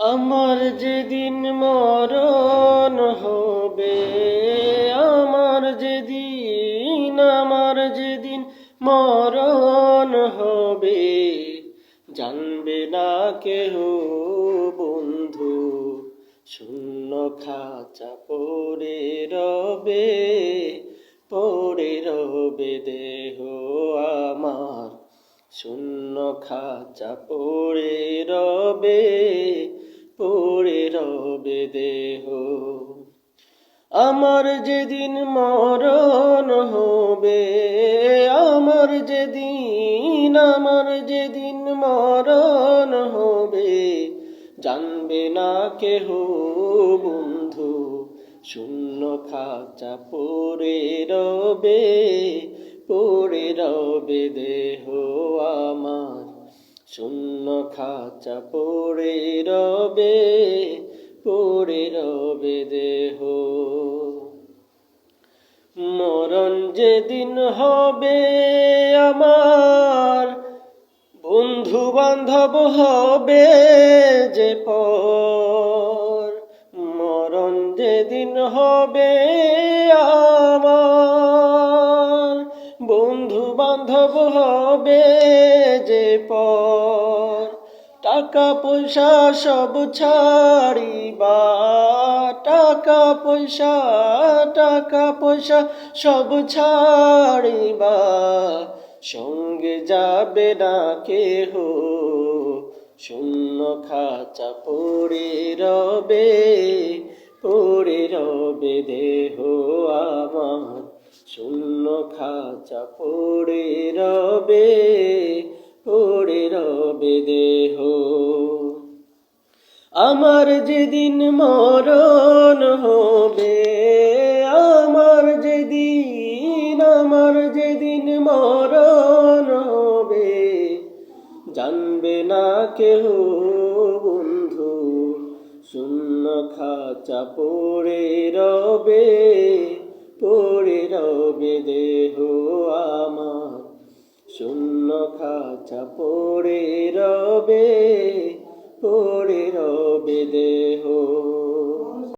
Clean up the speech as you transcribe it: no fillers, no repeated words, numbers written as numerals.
আমার যেদিন মরণ হবে, আমার যেদিন মরণ হবে, জানবে না কেহ বন্ধু, শূন্য খাঁচা পড়ে রবে দেহ আমার, শূন্য খাঁচা পড়ে রবে দেহ। আমার যেদিন মরণ হবে, আমার যেদিন মরণ হবে, জানবে না কেহ বন্ধু, শূন্য খাঁচা পড়ে রবে দেহ আমার, শূন্য খাঁচা পড়ে রবে দেহ। মরণ যেদিন হবে আমার, বন্ধু বান্ধব হবে যে পর। মরণ যেদিন হবে আমার, বন্ধু বান্ধব হবে যে পর। টাকা পয়সা সব ছাড়িবা, টাকা পয়সা সব ছাড়িবা, সঙ্গে যাবে না কেহ, শূন্য খাঁচা পড়ে রবে দেহ আমার, শূন্য খাঁচা পড়ে রবে দেহ। আমার যেদিন মরণ হবে, আমার যেদিন মরণ হবে, জানবে না কেহ বন্ধু, শূন্য খাঁচা পড়ে রবে দেহ আমার, শূন্য খাঁচা পড়ে রবে দেহ।